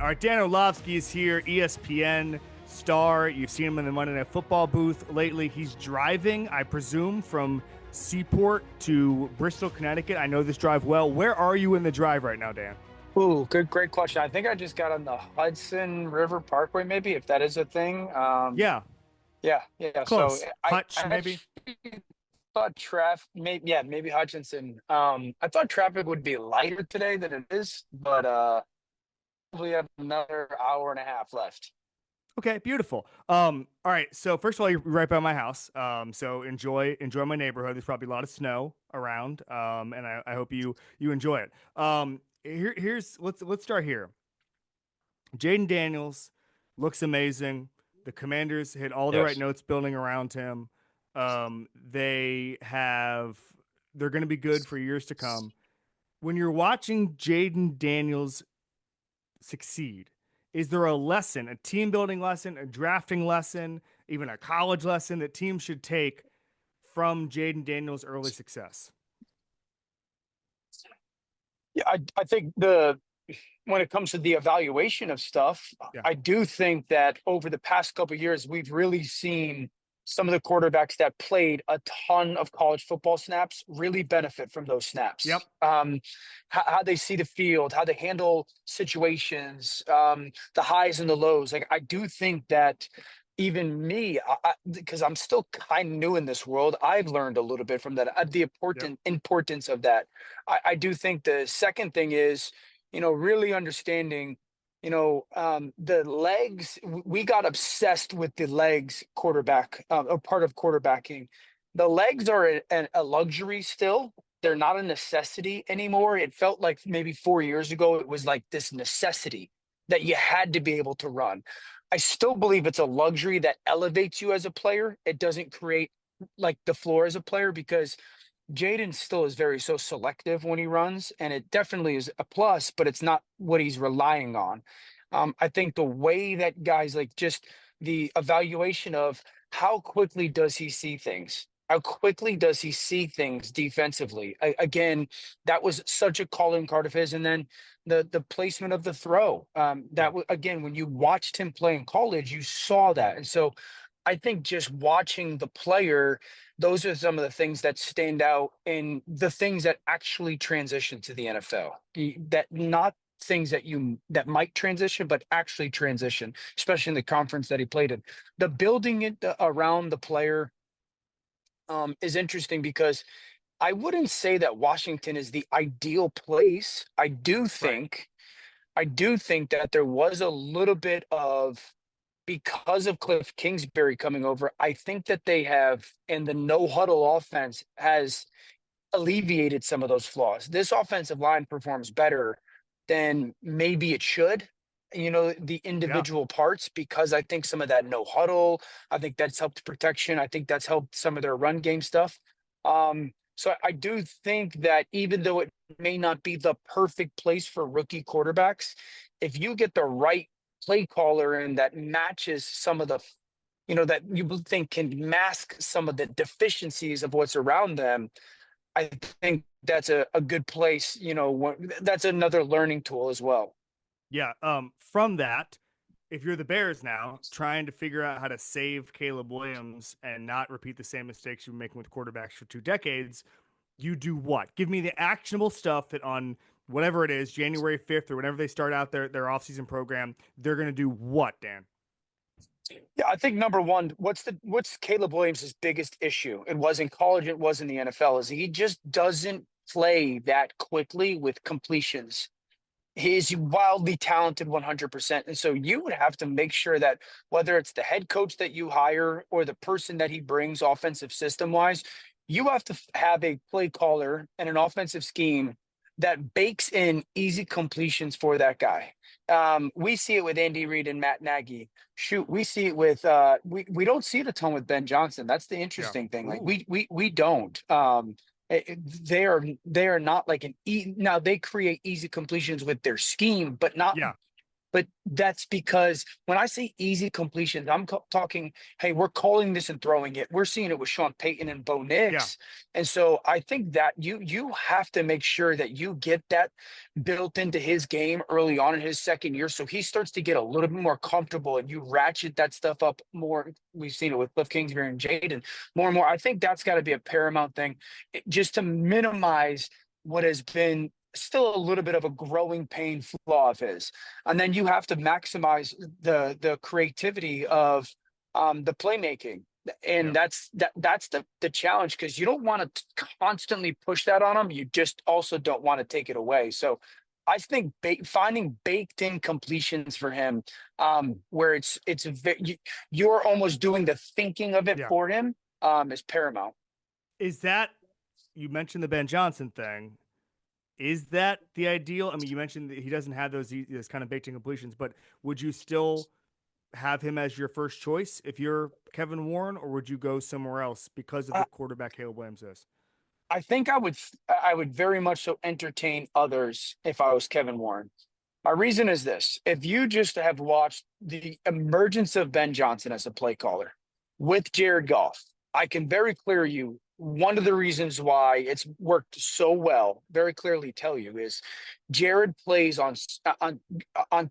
All right, Dan Orlovsky is here, ESPN star. You've seen him in the Monday Night Football booth lately. He's driving, I presume, from Seaport to Bristol, Connecticut. I know this drive well. Where are you in the drive right now, Dan? Ooh, great question. I think I just got on the Hudson River Parkway, maybe if that is a thing. Yeah, Yeah. So close. I Hutch, maybe? actually thought traffic, maybe Hutchinson. I thought traffic would be lighter today than it is, but we have another hour and a half left. Okay, beautiful. All right. So first of all, you're right by my house. So enjoy my neighborhood. There's probably a lot of snow around. And I hope you enjoy it. Here's let's start here. Jayden Daniels looks amazing. The Commanders hit all the right Yes. notes building around him. They have they're going to be good for years to come. When you're watching Jayden Daniels succeed, is there a lesson, a team building lesson, a drafting lesson, even a college lesson that teams should take from Jayden Daniels' early success? Yeah, I think the when it comes to the evaluation of stuff, Yeah. I do think that over the past couple of years, we've really seen some of the quarterbacks that played a ton of college football snaps really benefit from those Yep. snaps. How they see the field, how they handle situations, the highs and the lows. Like I do think that even me, because I'm still kind of new in this world, I've learned a little bit from that. The Yep. importance of that. I do think the second thing is, really understanding, the legs. We got obsessed with the legs quarterback, or part of quarterbacking. The legs are a luxury still. They're not a necessity anymore. It felt like maybe 4 years ago, it was like this necessity that you had to be able to run. I still believe it's a luxury that elevates you as a player. It doesn't create like the floor as a player because Jayden still is very so selective when he runs, and it definitely is a plus, but it's not what he's relying on. I think the way that guys like just the evaluation of how quickly does he see things? How quickly does he see things defensively? Again, that was such a calling card of his. And then the placement of the throw. Yeah. Again, when you watched him play in college, you saw that. And so I think just watching the player, those are some of the things that stand out in the things that actually transition to the NFL. That not things that might transition, but actually transition, especially in the conference that he played in. The building it around the player is interesting because I wouldn't say that Washington is the ideal place. Right. I do think that there was a little bit of because of Cliff Kingsbury coming over, I think that they have, and the no huddle offense has alleviated some of those flaws. This offensive line performs better than maybe it should, the Yeah. individual parts, because I think some of that no huddle, I think that's helped protection. I think that's helped some of their run game stuff. So I do think that even though it may not be the perfect place for rookie quarterbacks, if you get the right play caller in that matches some of the, that you would think can mask some of the deficiencies of what's around them, I think that's a good place. That's another learning tool as well. Yeah. From that, if you're the Bears now, trying to figure out how to save Caleb Williams and not repeat the same mistakes you've been making with quarterbacks for 2 decades, you do what? Give me the actionable stuff that on whatever it is, January 5th or whenever they start out their offseason program, they're going to do what, Dan? Yeah, I think number one, what's Caleb Williams' biggest issue? It was in college, it was in the NFL, is he just doesn't play that quickly with completions. He's wildly talented 100%. And so you would have to make sure that whether it's the head coach that you hire or the person that he brings offensive system wise, you have to have a play caller and an offensive scheme that bakes in easy completions for that guy. We see it with Andy Reid and Matt Nagy. Shoot, we see it with we don't see it a ton with Ben Johnson. That's the Yeah. interesting thing. Like Ooh. we don't. They are not like now they create easy completions with their scheme, but not Yeah. but that's because when I say easy completions, I'm talking, hey, we're calling this and throwing it. We're seeing it with Sean Payton and Bo Yeah. Nix. And so I think that you have to make sure that you get that built into his game early on in his second year. So he starts to get a little bit more comfortable and you ratchet that stuff up more. We've seen it with Cliff Kingsbury and Jayden more and more. I think that's got to be a paramount thing just to minimize what has been still a little bit of a growing pain flaw of his. And then you have to maximize the creativity of the playmaking. And Yeah. that's the challenge, because you don't want to constantly push that on them. You just also don't want to take it away. So I think finding baked in completions for him, where you're almost doing the thinking of it Yeah. for him, is paramount. Is that, you mentioned the Ben Johnson thing? Is that the ideal? I mean, you mentioned that he doesn't have those kind of baked in completions, but would you still have him as your first choice if you're Kevin Warren, or would you go somewhere else because of the quarterback Caleb Williams is? I think I would very much so entertain others if I was Kevin Warren. My reason is this: if you just have watched the emergence of Ben Johnson as a play caller with Jared Goff, I can very clear you one of the reasons why it's worked so well, very clearly tell you, is Jared plays on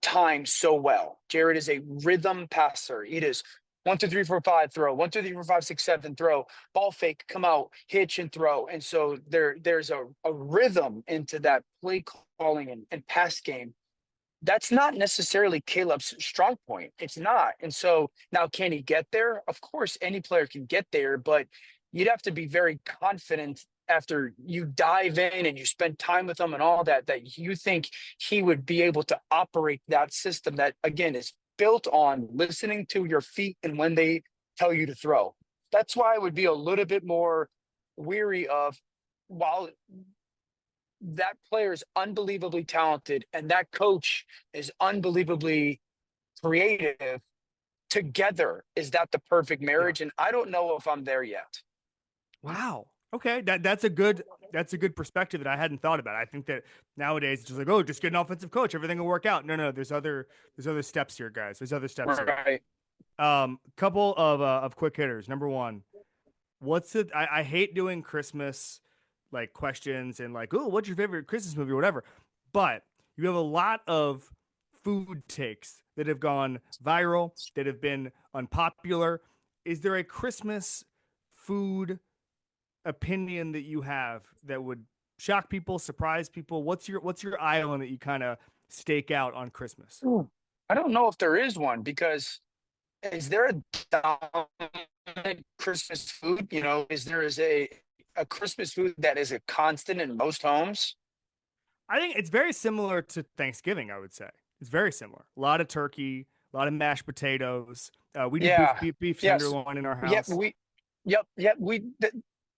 time so well. Jared is a rhythm passer. It is 1, 2, 3, 4, 5 throw, 1, 2, 3, 4, 5, 6, 7 throw, ball fake, come out, hitch and throw. And so there's a rhythm into that play calling and pass game. That's not necessarily Caleb's strong point. It's not. And so now, can he get there? Of course, any player can get there, but you'd have to be very confident after you dive in and you spend time with him and all that, that you think he would be able to operate that system that, again, is built on listening to your feet and when they tell you to throw. That's why I would be a little bit more weary of, while that player is unbelievably talented and that coach is unbelievably creative, together, is that the perfect Yeah. marriage? And I don't know if I'm there yet. Wow. Okay, that's a good perspective that I hadn't thought about. I think that nowadays it's just like, oh, just get an offensive coach, everything will work out. No, there's other steps here, guys. There's other steps here. Right. Couple of quick hitters. Number one, what's it? I hate doing Christmas like questions and like, oh, what's your favorite Christmas movie or whatever. But you have a lot of food takes that have gone viral, that have been unpopular. Is there a Christmas food opinion that you have that would shock people, surprise people? What's your island that you kind of stake out on Christmas? Ooh. I don't know if there is one, because is there a dominant Christmas food? Is there a Christmas food that is a constant in most homes? I think it's very similar to Thanksgiving. I would say it's very similar. A lot of turkey, a lot of mashed potatoes. We do Yeah. beef Yes. tenderloin in our Yep. house. Yep.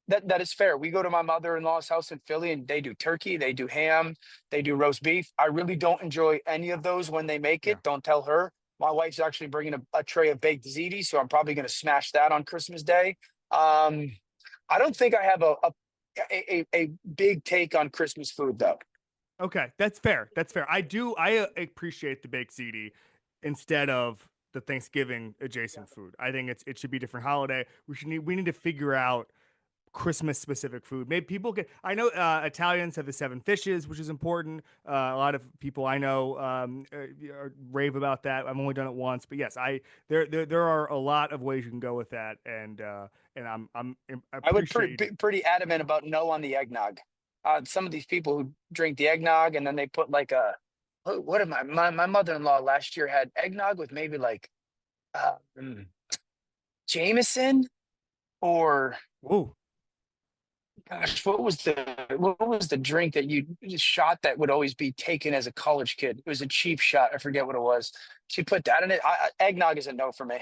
That is fair. We go to my mother-in-law's house in Philly and they do turkey, they do ham, they do roast beef. I really don't enjoy any of those when they make Yeah. it. Don't tell her. My wife's actually bringing a tray of baked ziti, so I'm probably going to smash that on Christmas Day. I don't think I have a big take on Christmas food, though. Okay, that's fair. That's fair. I appreciate the baked ziti instead of the Thanksgiving adjacent food. I think it should be a different holiday. We need to figure out Christmas specific food. Maybe people can. I know Italians have the seven fishes, which is important. A lot of people I know rave about that. I've only done it once, but yes, there are a lot of ways you can go with that, and I I would appreciate be pretty adamant about no on the eggnog. Some of these people who drink the eggnog and then they put like what am my mother-in-law last year had eggnog with maybe like mm, Jameson, or Whoa. gosh, what was the drink that you shot that would always be taken as a college kid? It was a cheap shot. I forget what it was. She put that in it. Eggnog is a no for me.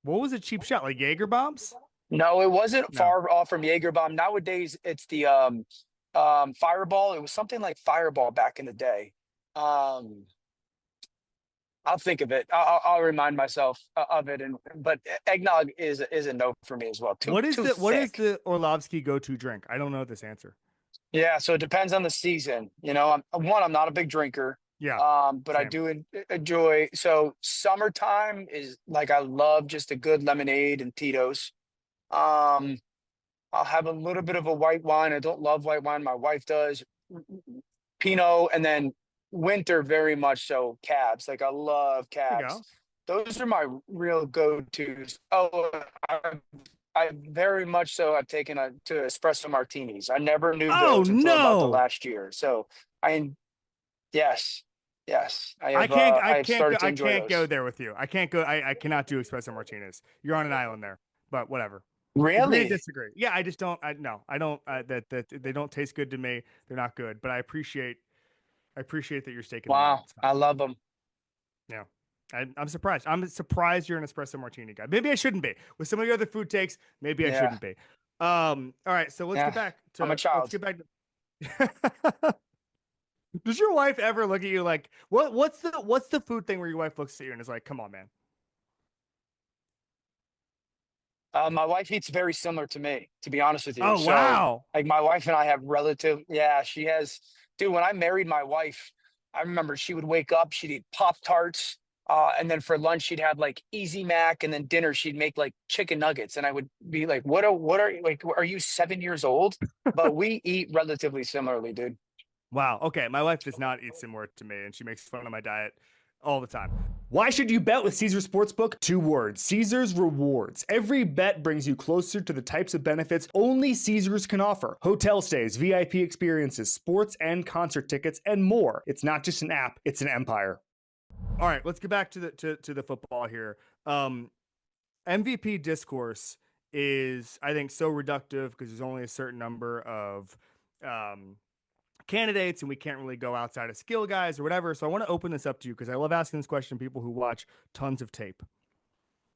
What was a cheap shot? Like Jaeger bombs? No, it wasn't No. far off from Jaeger bomb. Nowadays, it's the Fireball. It was something like Fireball back in the day. Um, I'll think of it. I'll remind myself of it. But eggnog is a no for me as well. Too What is too thick. the Orlovsky go to drink? I don't know this answer. Yeah, so it depends on the season. I'm not a big drinker. Yeah, But I same. do enjoy. So summertime is like I love just a good lemonade and Tito's. Um, I'll have a little bit of a white wine. I don't love white wine. My wife does. Pinot, and then winter very much so cabs. Like I love There you cabs. go. Those are my real go-tos. Oh, I very much so have taken to espresso martinis. I never knew Oh those until about the no. last year. So I yes, yes, I can't I have started to I enjoy can't go those. there with you. I cannot do espresso martinis. You're on an island there. But whatever. Agree to Really? disagree. Yeah, I just don't no, I don't that they don't taste good to me. They're not good, but I appreciate that you're staking them out. Wow, I love them. Yeah. I'm surprised. I'm surprised you're an espresso martini guy. Maybe I shouldn't be. With some of the other food takes, maybe I Yeah, shouldn't be. All right, so yeah. I'm a let's child. get back to Does your wife ever look at you like what's the food thing where your wife looks at you and is like, "Come on, man." My wife eats very similar to me, to be honest with you. Oh, So, wow. like, my wife and I have yeah, she has, dude, when I married my wife, I remember she would wake up, she'd eat Pop Tarts, and then for lunch, she'd have like Easy Mac, and then dinner, she'd make like chicken nuggets. And I would be like, what are you, like, are you 7 years old? But we eat relatively similarly, dude. Wow. Okay, my wife does not eat similar to me and she makes fun of my diet all the time. Why should you bet with Caesars Sportsbook? 2 words: Caesars Rewards. Every bet brings you closer to the types of benefits only Caesars can offer: hotel stays, VIP experiences, sports and concert tickets, and more. It's not just an app, it's an empire. All right, let's get back to the football here. MVP discourse is, I think, so reductive because there's only a certain number of um, candidates, and we can't really go outside of skill guys or whatever. So I want to open this up to you because I love asking this question to people who watch tons of tape.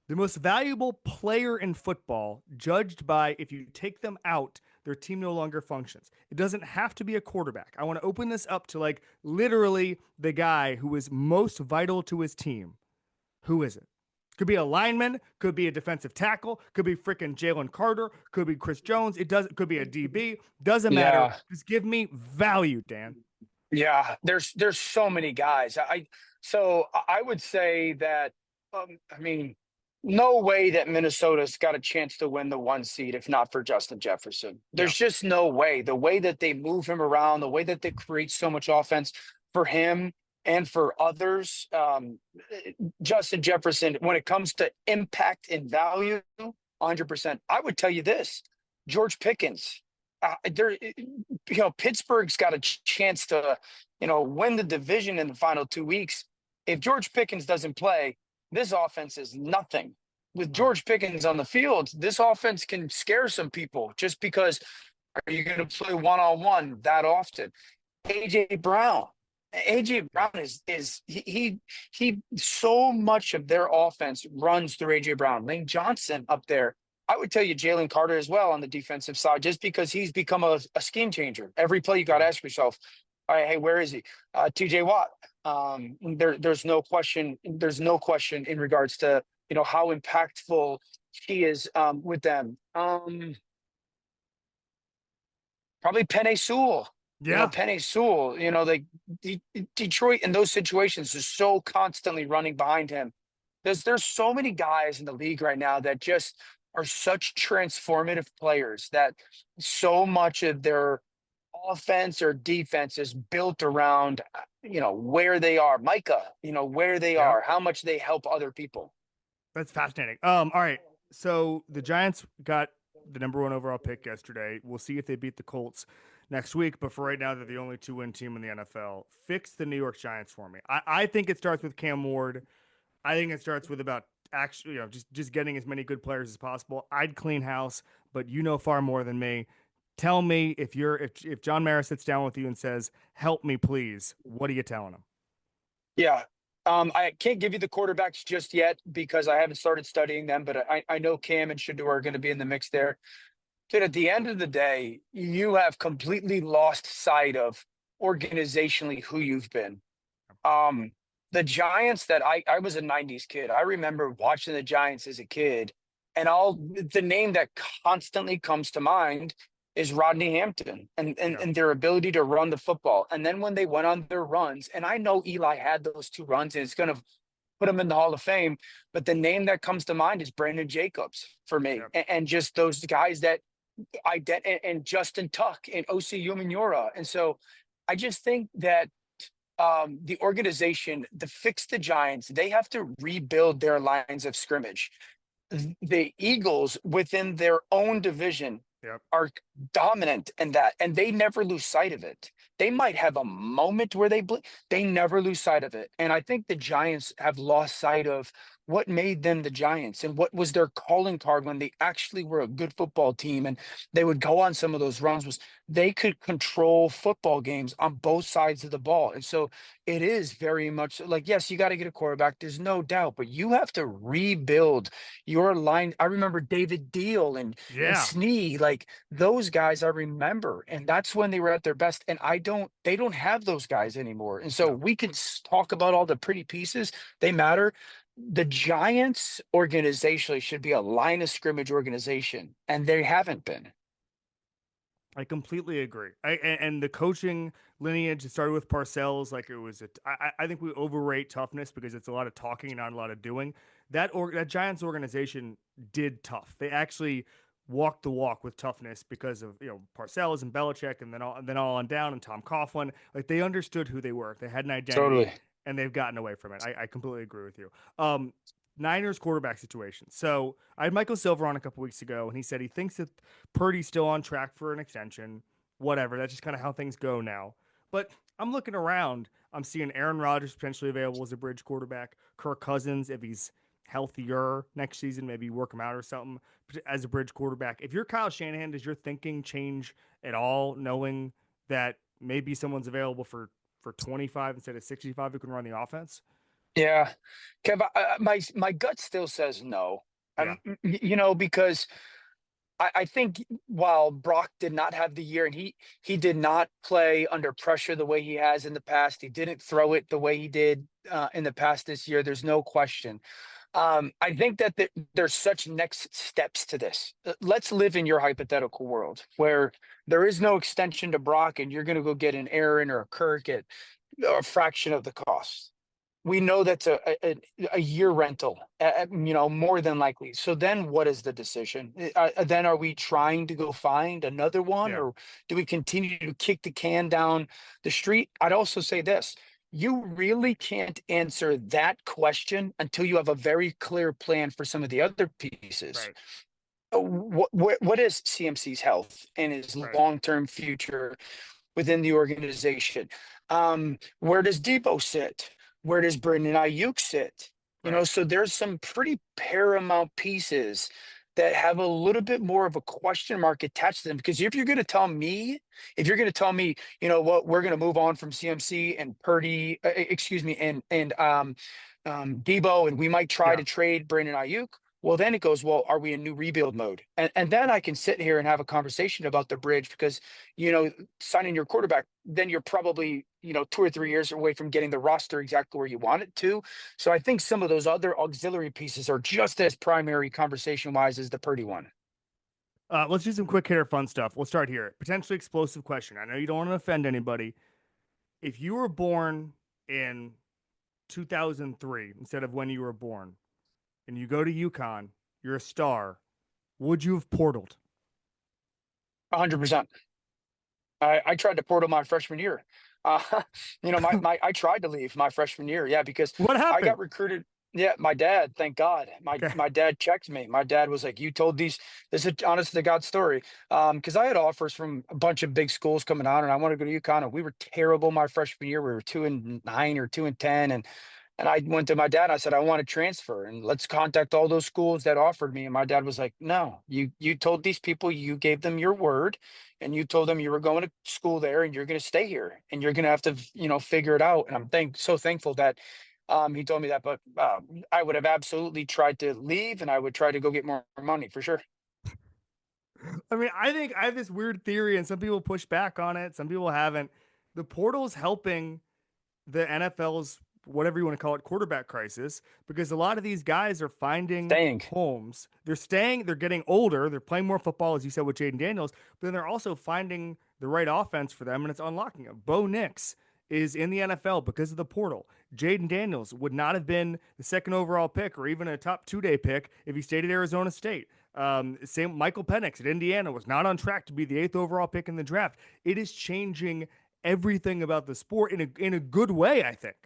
The most valuable player in football, judged by if you take them out, their team no longer functions. It doesn't have to be a quarterback. I want to open this up to like literally the guy who is most vital to his team. Who is it? Could be a lineman, could be a defensive tackle, could be freaking Jalen Carter, could be Chris Jones. Could be a DB. Doesn't matter. Yeah. Just give me value, Dan. Yeah. There's so many guys. So I would say that, I mean, no way that Minnesota's got a chance to win the 1 seed if not for Justin Jefferson. Yeah. There's just no way. The way that they move him around, the way that they create so much offense for him and for others, Justin Jefferson, when it comes to impact and value, 100%. I would tell you this: George Pickens. Pittsburgh's got a chance to, win the division in the final 2 weeks. If George Pickens doesn't play, this offense is nothing. With George Pickens on the field, this offense can scare some people just because are you going to play one-on-one that often? AJ Brown. AJ Brown is he so much of their offense runs through AJ Brown. Lane Johnson up there. I would tell you Jalen Carter as well on the defensive side, just because he's become a scheme changer. Every play you got to ask yourself, all right, hey, where is he? TJ Watt. There's no question. There's no question in regards to how impactful he is with them. Probably Penei Sewell. Yeah. Penei Sewell. Like Detroit in those situations is so constantly running behind him. There's so many guys in the league right now that just are such transformative players that so much of their offense or defense is built around where they are. Micah, where they Yeah. are, how much they help other people. That's fascinating. All right. So the Giants got the number 1 overall pick yesterday. We'll see if they beat the Colts next week. But for right now, they're the only 2-win team in the NFL. Fix the New York Giants for me. I think it starts with Cam Ward. I think it starts with about actually, just getting as many good players as possible. I'd clean house, but you know far more than me. Tell me if John Mara sits down with you and says, "Help me, please." What are you telling him? Yeah. I can't give you the quarterbacks just yet because I haven't started studying them, but I know Cam and Shador are going to be in the mix there. Dude, at the end of the day, you have completely lost sight of organizationally who you've been. The Giants that I was a 90s kid. I remember watching the Giants as a kid, and the name that constantly comes to mind is Rodney Hampton and their ability to run the football. And then when they went on their runs, and I know Eli had those 2 runs, and it's going to put him in the Hall of Fame, but the name that comes to mind is Brandon Jacobs for me, and just those guys that and Justin Tuck and OC Umenyiora. And so I just think that the organization, to fix the Giants, they have to rebuild their lines of scrimmage. The Eagles within their own division are dominant in that, and they never lose sight of it. They might have a moment where they never lose sight of it. And I think the Giants have lost sight of what made them the Giants and what was their calling card when they actually were a good football team. And they would go on some of those runs, was they could control football games on both sides of the ball. And so it is very much like, yes, you got to get a quarterback. There's no doubt, but you have to rebuild your line. I remember David Deal and Snee, like those guys I remember. And that's when they were at their best. And they don't have those guys anymore. And so we can talk about all the pretty pieces. They matter. The Giants organizationally should be a line of scrimmage organization, and they haven't been. I completely agree. And the coaching lineage, it started with Parcells. Like it was, I think we overrate toughness because it's a lot of talking and not a lot of doing. That Giants organization did tough. They actually walked the walk with toughness because of Parcells and Belichick, and then all on down, and Tom Coughlin. Like they understood who they were. They had an identity. Totally. And they've gotten away from it. I completely agree with you. Niners quarterback situation. So I had Michael Silver on a couple weeks ago, and he said he thinks that Purdy's still on track for an extension. Whatever. That's just kind of how things go now. But I'm looking around. I'm seeing Aaron Rodgers potentially available as a bridge quarterback. Kirk Cousins, if he's healthier next season, maybe work him out or something as a bridge quarterback. If you're Kyle Shanahan, does your thinking change at all, knowing that maybe someone's available for 25 instead of 65 who can run the offense? Yeah. Kev, my gut still says no. Because I think while Brock did not have the year, and he did not play under pressure the way he has in the past, he didn't throw it the way he did in the past this year. There's no question. I think that there's such next steps to this. Let's live in your hypothetical world where there is no extension to Brock, and you're going to go get an Aaron or a Kirk at a fraction of the cost. We know that's a year rental, more than likely. So then what is the decision? Then are we trying to go find another one, or do we continue to kick the can down the street? I'd also say this. You really can't answer that question until you have a very clear plan for some of the other pieces. Right. What is CMC's health and his long-term future within the organization? Where does Debo sit? Where does Brandon Ayuk sit? So there's some pretty paramount pieces that have a little bit more of a question mark attached to them. Because if you're going to tell me, what, we're going to move on from CMC and Purdy, and Debo, and we might try to trade Brandon Ayuk. Well, then it goes, well, are we in new rebuild mode? And then I can sit here and have a conversation about the bridge because, signing your quarterback, then you're probably, 2 or 3 years away from getting the roster exactly where you want it to. So I think some of those other auxiliary pieces are just as primary conversation-wise as the Purdy one. Let's do some quick hitter fun stuff. We'll start here. Potentially explosive question. I know you don't want to offend anybody. If you were born in 2003 instead of when you were born, and you go to UConn, you're a star, would you have portaled? 100%. I tried to portal my freshman year. I tried to leave my freshman year. Yeah, because what happened? I got recruited. Yeah, my dad, thank God. My dad checked me. My dad was like, you told this is an honest to God story. Because I had offers from a bunch of big schools coming on, and I wanted to go to UConn, and we were terrible my freshman year. We were 2-9 or 2-10. And I went to my dad. I said, I want to transfer, and let's contact all those schools that offered me. And my dad was like, no, you told these people, you gave them your word, and you told them you were going to school there and you're going to stay here and you're going to have to, figure it out. And I'm so thankful that he told me that, but I would have absolutely tried to leave, and I would try to go get more money for sure. I mean, I think I have this weird theory, and some people push back on it. Some people haven't. The portal's helping the NFL's whatever you want to call it, quarterback crisis, because a lot of these guys are finding Staying. homes. They're staying, they're getting older, they're playing more football, as you said with Jayden Daniels, but then they're also finding the right offense for them, and it's unlocking them. Bo Nix is in the NFL because of the portal. Jayden Daniels would not have been the second overall pick or even a top 2-day pick if he stayed at Arizona State. Same Michael Penix at Indiana was not on track to be the 8th overall pick in the draft. It is changing everything about the sport in a good way, I think.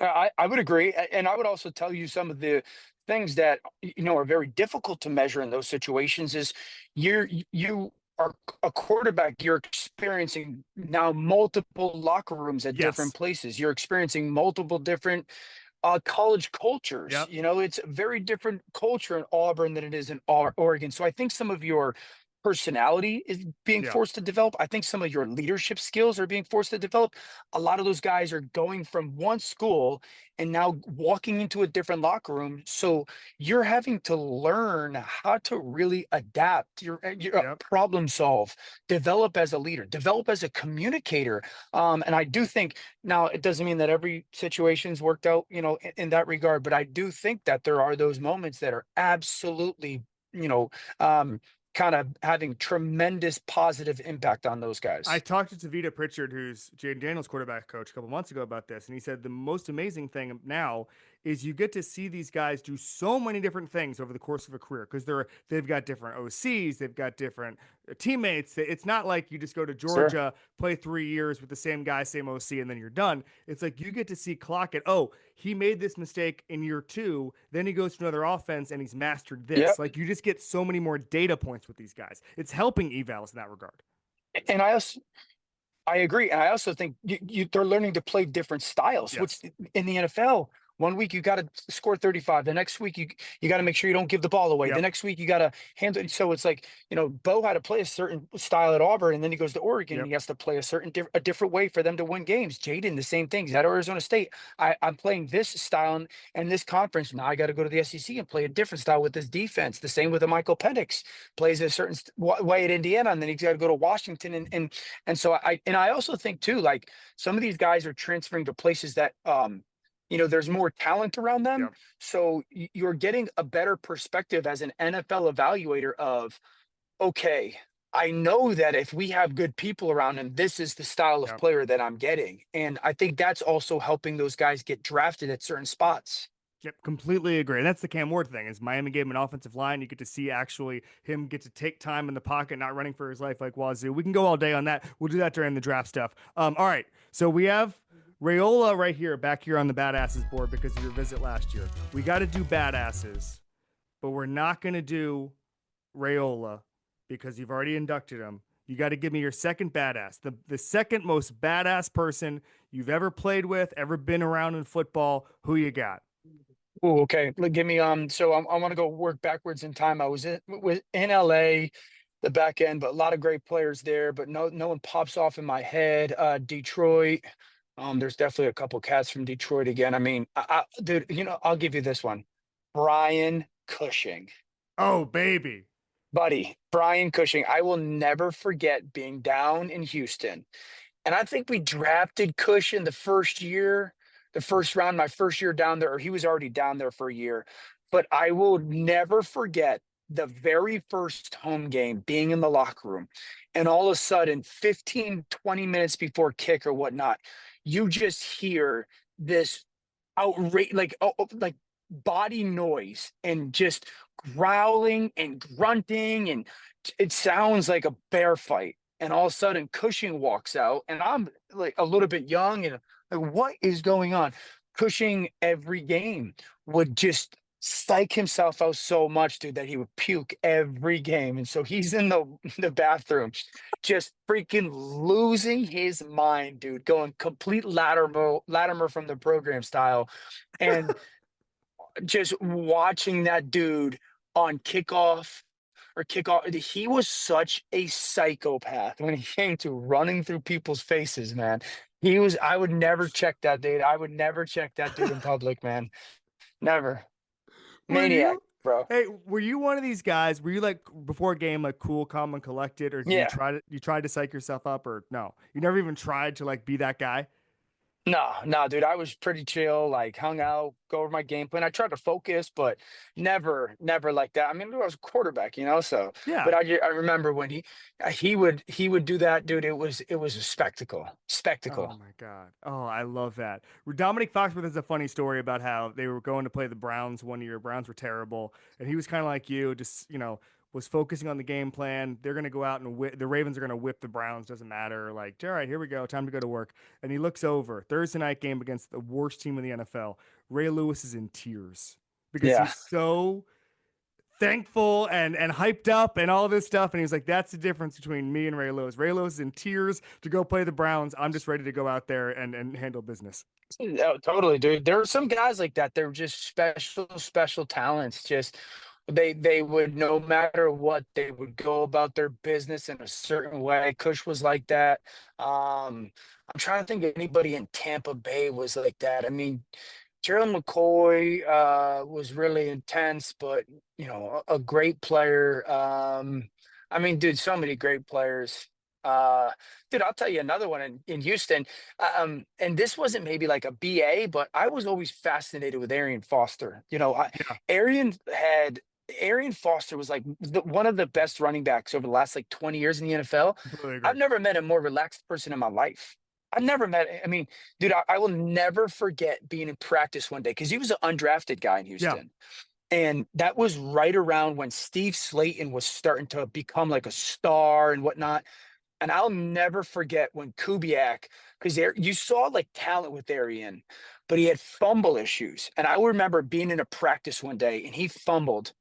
I would agree, and I would also tell you some of the things that are very difficult to measure in those situations. Is you are a quarterback, you're experiencing now multiple locker rooms at different Yes. places. You're experiencing multiple different college cultures. Yep. It's a very different culture in Auburn than it is in Oregon. So I think some of your personality is being Yeah. forced to develop. I think some of your leadership skills are being forced to develop. A lot of those guys are going from one school and now walking into a different locker room. So you're having to learn how to really adapt, your Yep. problem solve, develop as a leader, develop as a communicator. And I do think now it doesn't mean that every situation's worked out, in that regard, but I do think that there are those moments that are absolutely, um, kind of having tremendous positive impact on those I guys. talked to Tavita Pritchard, who's Jayden Daniels' quarterback coach, a couple months ago about this, and he said the most amazing thing now is you get to see these guys do so many different things over the course of a career because they've got different OCs, they've got different teammates. It's not like you just go to Sure. Georgia, play 3 years with the same guy, same OC, and then you're done. It's like you get to see clock it. Oh, he made this mistake in year 2, then he goes to another offense and he's mastered this. Yep. Like you just get so many more data points with these guys. It's helping evals in that regard. And I agree, and I also think they're learning to play different styles. Which Yes. in the NFL, one week you got to score 35. The next week you got to make sure you don't give the ball away. The Yep. next week you got to handle it. So it's like Bo had to play a certain style at Auburn, and then he goes to Oregon, and Yep. he has to play a different way for them to win games. Jayden, the same thing. He's at Arizona State. I'm playing this style and this conference. Now I got to go to the SEC and play a different style with this defense. The same with a Michael Penix, plays a certain way at Indiana, and then he's got to go to Washington and so I also think too, like some of these guys are transferring to places that there's more talent around them. Yep. So you're getting a better perspective as an NFL evaluator of, okay, I know that if we have good people around him, this is the style of Yep. player that I'm getting. And I think that's also helping those guys get drafted at certain spots. Yep, completely agree. And that's the Cam Ward thing. Is Miami gave him an offensive line. You get to see actually him get to take time in the pocket, not running for his life like Wazoo. We can go all day on that. We'll do that during the draft stuff. All right. So we have Rayola right here, back here on the badasses board because of your visit last year. We got to do badasses, but we're not going to do Rayola because you've already inducted him. You got to give me your second badass, the second most badass person you've ever played with, ever been around in football. Who you got? Oh, okay. Give me so I want to go work backwards in time. I was in LA, the back end, but a lot of great players there, but no one pops off in my head. Detroit. There's definitely a couple cats from Detroit again. I mean, dude, I'll give you this one. Brian Cushing. Oh, baby. Buddy, Brian Cushing. I will never forget being down in Houston. And I think we drafted Cushing the first year, the first round, my first year down there, or he was already down there for a year. But I will never forget the very first home game being in the locker room. And all of a sudden, 15, 20 minutes before kick or whatnot, you just hear this outrage, like body noise and just growling and grunting. And it sounds like a bear fight. And all of a sudden Cushing walks out and I'm like a little bit young and like, what is going on? Cushing every game would just psych himself out so much, dude, that he would puke every game. And so he's in the bathroom, just freaking losing his mind, dude, going complete Latimer from the program style. And just watching that dude on kickoff, he was such a psychopath when he came to running through people's faces, man. I would never check that dude. I would never check that dude in public, man. Never. Were Maniac, you? bro. Hey, were you one of these guys? Were you like before a game, like cool, calm, and collected, or did Yeah. you tried to psych yourself up, or no? You never even tried to like be that guy. No, dude. I was pretty chill, like hung out, go over my game plan. I tried to focus, but never like that. I mean, I was a quarterback, so, but Yeah. I remember when he would do that, dude. It was a Oh spectacle. my God. Oh, I love that. Dominic Foxworth has a funny story about how they were going to play the Browns one year. Browns were terrible, and he was kind of like you, just was focusing on the game plan. They're going to go out and the Ravens are going to whip the Browns. Doesn't matter. Like, all right, here we go. Time to go to work. And he looks over Thursday night game against the worst team in the NFL. Ray Lewis is in tears because Yeah. he's so thankful and hyped up and all this stuff. And he was like, that's the difference between me and Ray Lewis. Ray Lewis is in tears to go play the Browns. I'm just ready to go out there and handle business. Oh, totally, dude. There were some guys like that. They were just special talents. Just they would, no matter what, they would go about their business in a certain way. Kush was like that. I'm trying to think of anybody in Tampa Bay was like that. I mean, Gerald McCoy was really intense, but a great player. I mean, dude, so many great players. Uh, Dude, I'll tell you another one in Houston. And this wasn't maybe like a BA, but I was always fascinated with Arian Foster. Yeah, Arian had Arian Foster was like one of the best running backs over the last like 20 years in the NFL. completely agree. I've never met a more relaxed person in my life. I've never met, I mean, dude, I will never forget being in practice one day because he was an undrafted guy in Yeah. Houston. And that was right around when Steve Slayton was starting to become like a star and whatnot. And I'll never forget when Kubiak, because there you saw like talent with Arian, but he had fumble issues. And I remember being in a practice one day and he fumbled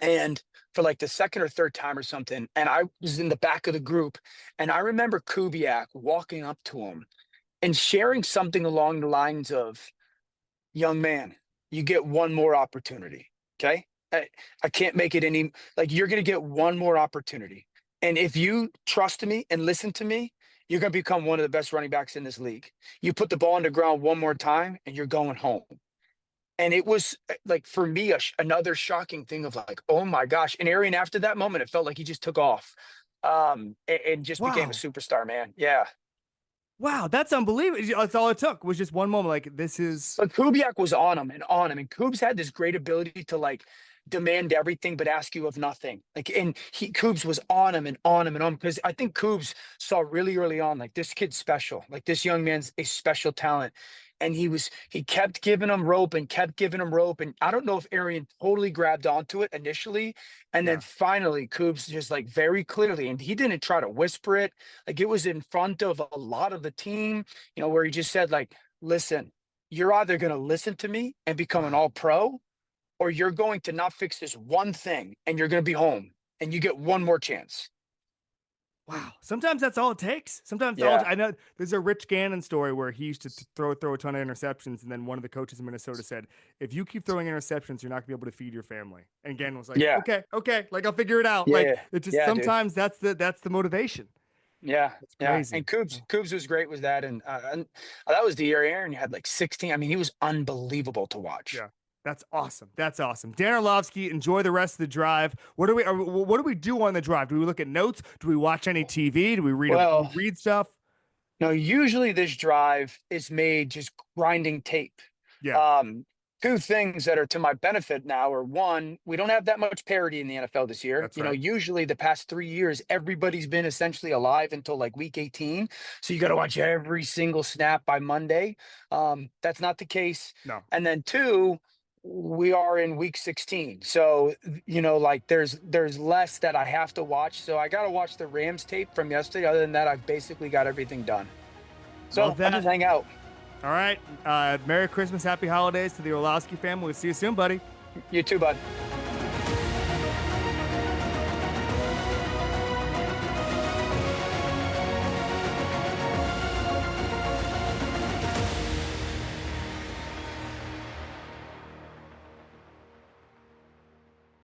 and for like the second or third time or something. And I was in the back of the group. And I remember Kubiak walking up to him and sharing something along the lines of, young man, you get one more opportunity. Okay. I can't make it any, like, you're going to get one more opportunity. And if you trust me and listen to me, you're going to become one of the best running backs in this league. You put the ball on the ground one more time and you're going home. And it was like, for me, another shocking thing of like, oh my gosh. And Arian, after that moment, it felt like he just took off and just became a Wow. superstar, man. Yeah. Wow, that's unbelievable. That's all it took was just one moment. Like, this is But Kubiak was on him and on him. And Kubes had this great ability to like demand everything but ask you of nothing. Like, and Kubes was on him and on him and on, because I think Kubes saw really early on, like, this kid's special. Like, this young man's a special talent. And he kept giving him rope and kept giving him rope. And I don't know if Arian totally grabbed onto it initially. And then yeah. finally, Kubes just like very clearly, and he didn't try to whisper it. Like, it was in front of a lot of the team, where he just said, like, listen, you're either going to listen to me and become an Wow. all pro, or you're going to not fix this one thing and you're going to be home and you get one more chance. Wow. Sometimes that's all it takes. Sometimes Yeah. I know there's a Rich Gannon story where he used to throw a ton of interceptions, and then one of the coaches in Minnesota said, "If you keep throwing interceptions, you're not gonna be able to feed your family." And Gannon was like, Yeah. "Okay, like I'll figure it out." Like, Yeah. it just Yeah, dude. sometimes that's the motivation. Yeah. It's Yeah. crazy. And Coops was great with that. And that was the year Aaron had like 16. I mean, he was unbelievable to watch. Yeah. That's awesome. That's awesome. Dan Orlovsky, enjoy the rest of the drive. What do we do on the drive? Do we look at notes? Do we watch any TV? Do we Well, read stuff? no, usually this drive is made just grinding tape. Yeah, Um, Two things that are to my benefit now are, one, we don't have that much parity in the NFL this year. that's right. Usually the past 3 years, everybody's been essentially alive until like week 18. So you got to watch every single snap by Monday. That's not the case. No. And then two, we are in week 16. So, like there's less that I have to watch. So I got to watch the Rams tape from yesterday. Other than that, I've basically got everything done. So Love I that. just hang out. All right. Merry Christmas, Happy Holidays to the Orlovsky family. We'll see you soon, buddy. You too, bud.